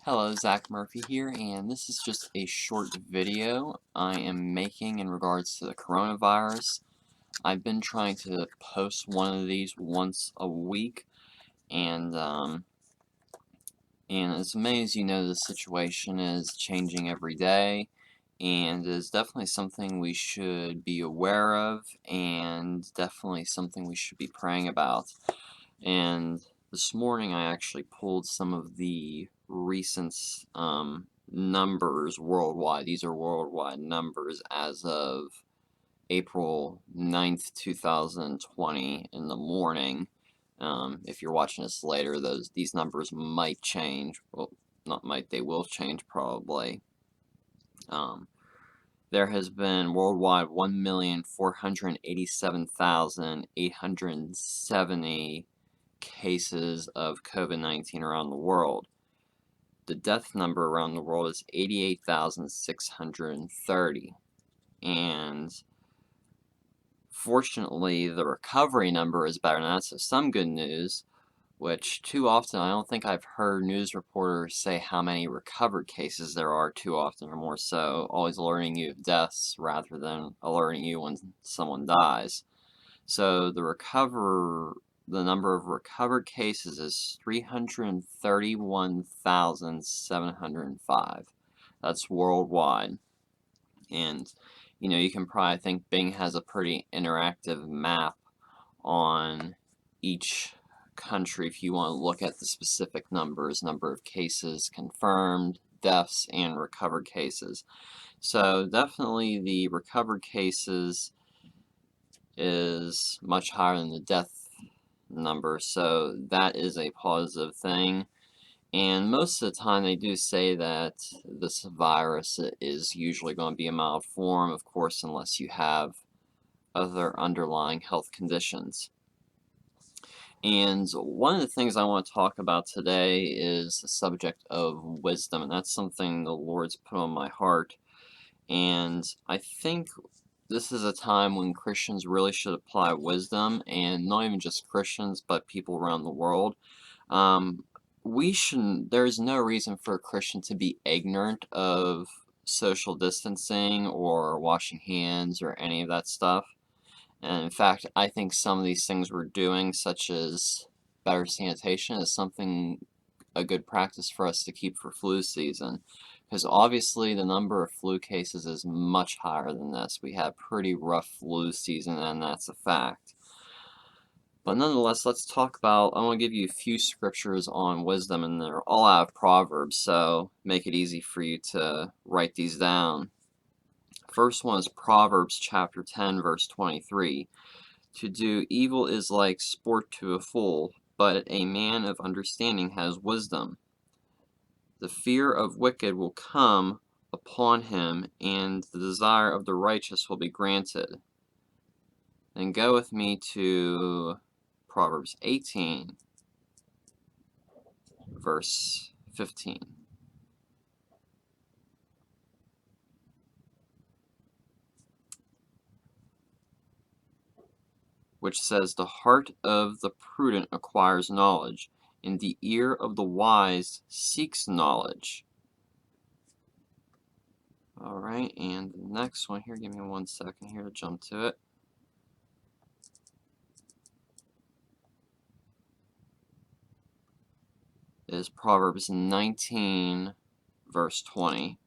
Hello, Zach Murphy here, and this is just a short video I am making in regards to the coronavirus. I've been trying to post one of these once a week, and as many as you know, the situation is changing every day, and is definitely something we should be aware of, and definitely something we should be praying about. And this morning I actually pulled some of the recent numbers worldwide. These are worldwide numbers as of April 9th, 2020 in the morning. If you're watching this later, these numbers might change. Well, not might, they will change probably. There has been worldwide 1,487,870 cases of COVID-19 around the world. The death number around the world is 88,630. And fortunately, the recovery number is better than that, so some good news, which too often I don't think I've heard news reporters say how many recovered cases there are too often, or more so always alerting you of deaths rather than alerting you when someone dies. So the number of recovered cases is 331,705. That's worldwide. And you can probably think Bing has a pretty interactive map on each country if you want to look at the specific numbers, number of cases confirmed, deaths, and recovered cases. So definitely the recovered cases is much higher than the death number, so that is a positive thing. And most of the time they do say that this virus is usually going to be a mild form, of course, unless you have other underlying health conditions. And one of the things I want to talk about today is the subject of wisdom, and that's something the Lord's put on my heart. And I think this is a time when Christians really should apply wisdom, and not even just Christians, but people around the world. There's no reason for a Christian to be ignorant of social distancing or washing hands or any of that stuff. And in fact, I think some of these things we're doing, such as better sanitation, is a good practice for us to keep for flu season. Because obviously the number of flu cases is much higher than this. We had a pretty rough flu season, and that's a fact. But nonetheless, let's talk about, I want to give you a few scriptures on wisdom, and they're all out of Proverbs, so make it easy for you to write these down. First one is Proverbs chapter 10, verse 23. To do evil is like sport to a fool, but a man of understanding has wisdom. The fear of wicked will come upon him, and the desire of the righteous will be granted. Then go with me to Proverbs 18, verse 15. Which says, the heart of the prudent acquires knowledge, and the ear of the wise seeks knowledge. Alright, and the next one here, give me 1 second here to jump to it. Is Proverbs 19, verse 20.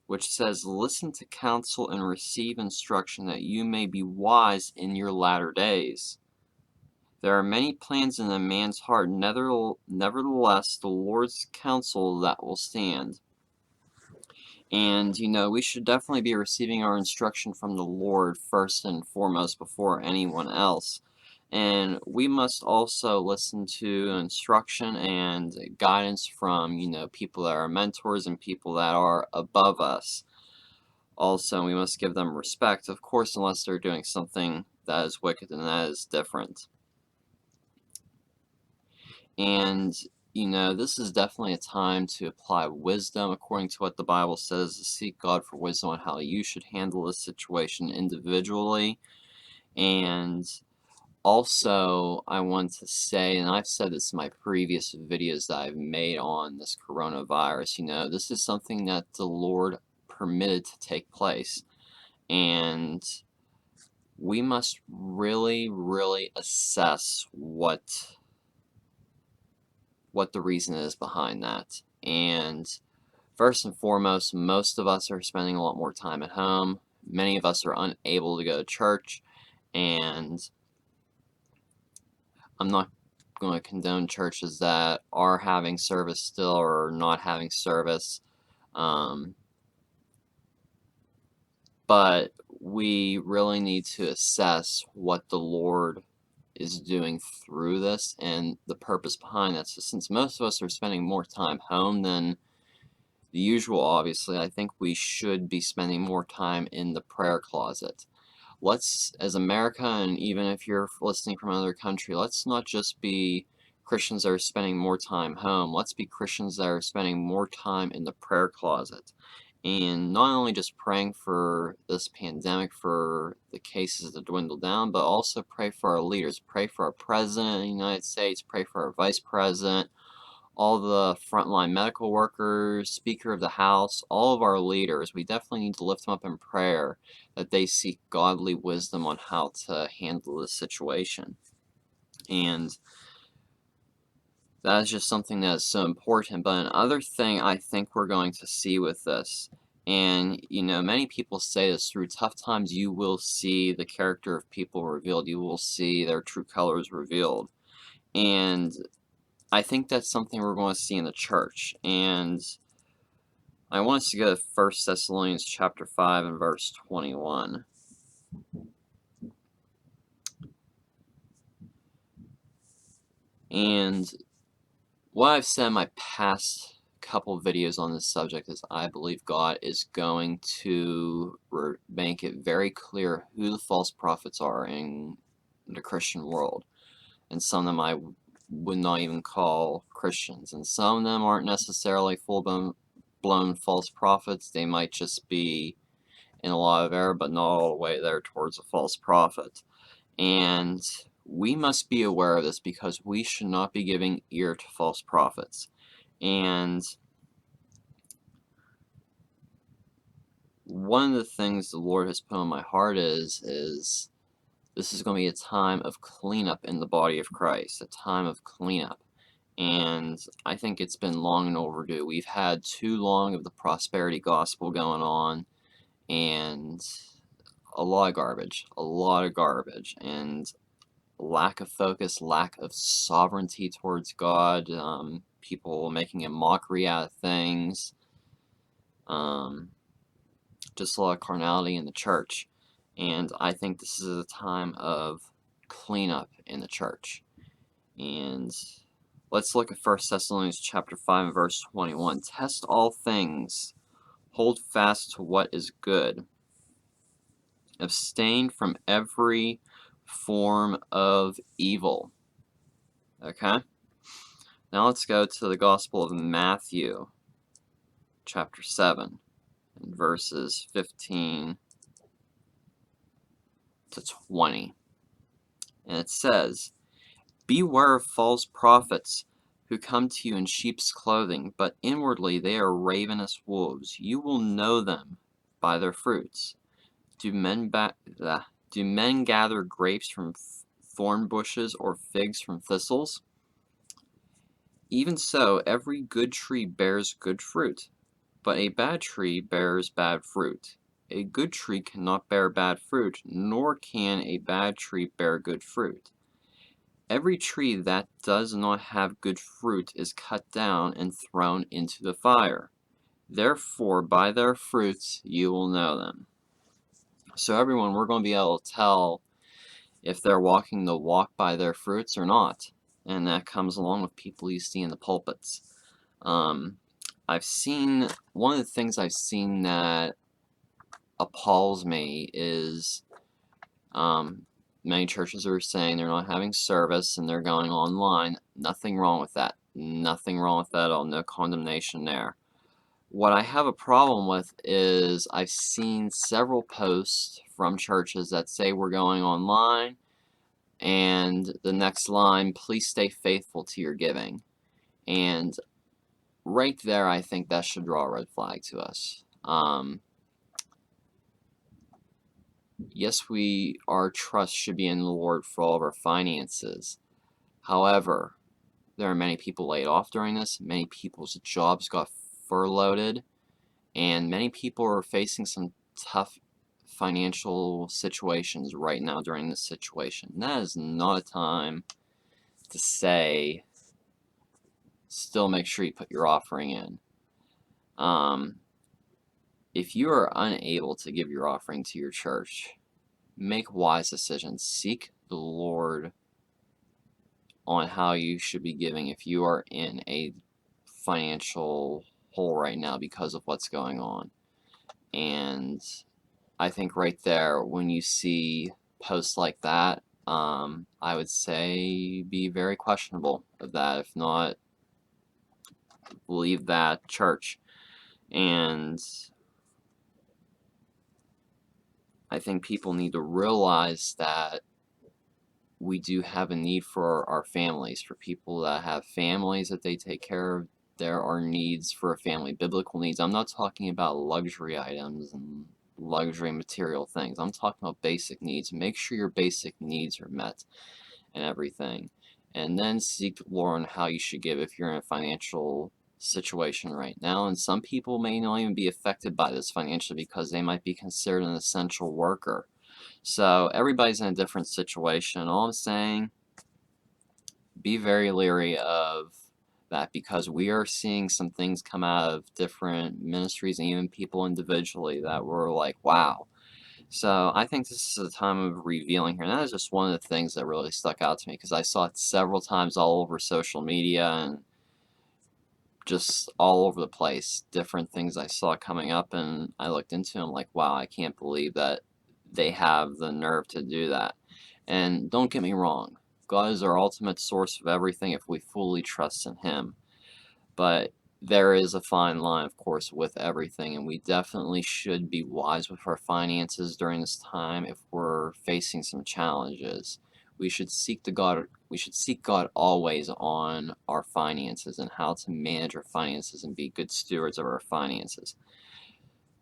Which says, listen to counsel and receive instruction, that you may be wise in your latter days. There are many plans in a man's heart, nevertheless the Lord's counsel that will stand. And, we should definitely be receiving our instruction from the Lord first and foremost before anyone else. And we must also listen to instruction and guidance from, people that are mentors and people that are above us. Also, we must give them respect, of course, unless they're doing something that is wicked, and that is different. And, this is definitely a time to apply wisdom, according to what the Bible says, to seek God for wisdom on how you should handle this situation individually. And Also, I want to say, and I've said this in my previous videos that I've made on this coronavirus, this is something that the Lord permitted to take place. And we must really, really assess what the reason is behind that. And first and foremost, most of us are spending a lot more time at home. Many of us are unable to go to church, and I'm not going to condone churches that are having service still or not having service. But we really need to assess what the Lord is doing through this and the purpose behind that. So since most of us are spending more time home than the usual, obviously, I think we should be spending more time in the prayer closet. Let's, as America, and even if you're listening from another country, let's not just be Christians that are spending more time home. Let's be Christians that are spending more time in the prayer closet. And not only just praying for this pandemic, for the cases to dwindle down, but also pray for our leaders. Pray for our president of the United States, pray for our vice president, all the frontline medical workers, Speaker of the House, all of our leaders. We definitely need to lift them up in prayer that they seek godly wisdom on how to handle this situation. And that is just something that is so important. But another thing I think we're going to see with this, and many people say this, through tough times you will see the character of people revealed. You will see their true colors revealed. And I think that's something we're going to see in the church. And I want us to go to 1 Thessalonians chapter 5 and verse 21. And what I've said in my past couple videos on this subject is I believe God is going to make it very clear who the false prophets are in the Christian world. And some of them I would not even call Christians. And some of them aren't necessarily full-blown false prophets. They might just be in a lot of error, but not all the way there towards a false prophet. And we must be aware of this because we should not be giving ear to false prophets. And one of the things the Lord has put on my heart is this is going to be a time of cleanup in the body of Christ, a time of cleanup. And I think it's been long and overdue. We've had too long of the prosperity gospel going on, and a lot of garbage, and lack of focus, lack of sovereignty towards God, people making a mockery out of things, just a lot of carnality in the church. And I think this is a time of cleanup in the church. And let's look at 1 Thessalonians chapter 5 and verse 21. Test all things, hold fast to what is good, abstain from every form of evil. Okay? Now let's go to the Gospel of Matthew, chapter 7, and verses 15 to 20. And it says, beware of false prophets who come to you in sheep's clothing, but inwardly they are ravenous wolves. You will know them by their fruits. Do men gather grapes from thorn bushes or figs from thistles? Even so, every good tree bears good fruit, but a bad tree bears bad fruit. A good tree cannot bear bad fruit, nor can a bad tree bear good fruit. Every tree that does not have good fruit is cut down and thrown into the fire. Therefore, by their fruits you will know them. So everyone, we're going to be able to tell if they're walking the walk by their fruits or not. And that comes along with people you see in the pulpits. I've seen, one of the things I've seen that appalls me is many churches are saying they're not having service and they're going online. Nothing wrong with that. Nothing wrong with that at all. No condemnation there. What I have a problem with is I've seen several posts from churches that say we're going online, And the next line, please stay faithful to your giving. And right there, I think that should draw a red flag to us. Yes, our trust should be in the Lord for all of our finances. However, there are many people laid off during this. Many people's jobs got furloughed, and many people are facing some tough financial situations right now during this situation. And that is not a time to say, still make sure you put your offering in. If you are unable to give your offering to your church, make wise decisions. Seek the Lord on how you should be giving if you are in a financial hole right now because of what's going on. And I think right there, when you see posts like that, I would say be very questionable of that. If not, leave that church. And I think people need to realize that we do have a need for our families, for people that have families that they take care of. There are needs for a family, biblical needs. I'm not talking about luxury items and luxury material things. I'm talking about basic needs. Make sure your basic needs are met and everything. And then seek the Lord on how you should give if you're in a financial situation right now. And some people may not even be affected by this financially because they might be considered an essential worker. So everybody's in a different situation. All I'm saying, be very leery of that, because we are seeing some things come out of different ministries and even people individually that were like, wow. So I think this is a time of revealing here. And that is just one of the things that really stuck out to me, because I saw it several times all over social media and just all over the place. Different things I saw coming up, and I looked into them like, wow, I can't believe that they have the nerve to do that. And don't get me wrong, God is our ultimate source of everything if we fully trust in Him. But there is a fine line, of course, with everything, and we definitely should be wise with our finances during this time if we're facing some challenges. We should seek God always on our finances and how to manage our finances and be good stewards of our finances.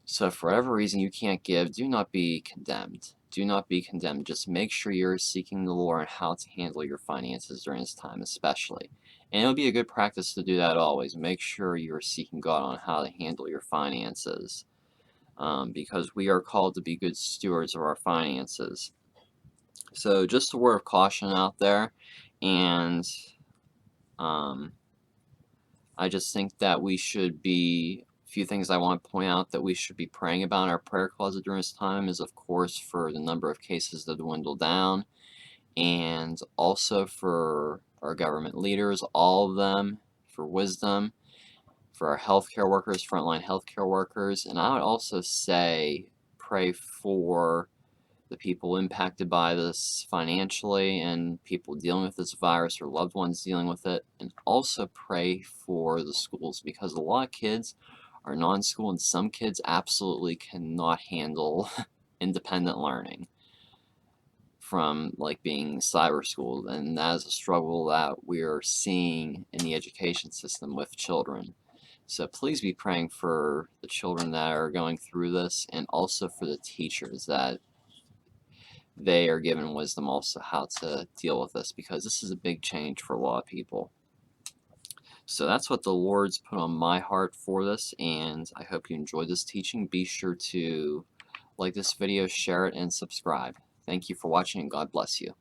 So for whatever reason you can't give, do not be condemned. Do not be condemned. Just make sure you're seeking the Lord on how to handle your finances during this time especially. And it'll be a good practice to do that always. Make sure you're seeking God on how to handle your finances. Because we are called to be good stewards of our finances. So just a word of caution out there. And I just think that we should be, a few things I want to point out that we should be praying about in our prayer closet during this time is, of course, for the number of cases to dwindle down, and also for our government leaders, all of them, for wisdom, for our healthcare workers, frontline healthcare workers, and I would also say pray for the people impacted by this financially and people dealing with this virus or loved ones dealing with it, and also pray for the schools, because a lot of kids are non-school and some kids absolutely cannot handle independent learning from like being cyber schooled, and that is a struggle that we're seeing in the education system with children. So please be praying for the children that are going through this, and also for the teachers that they are given wisdom also how to deal with this, because this is a big change for a lot of people. So that's what the Lord's put on my heart for this, and I hope you enjoyed this teaching. Be sure to like this video, share it, and subscribe. Thank you for watching, and God bless you.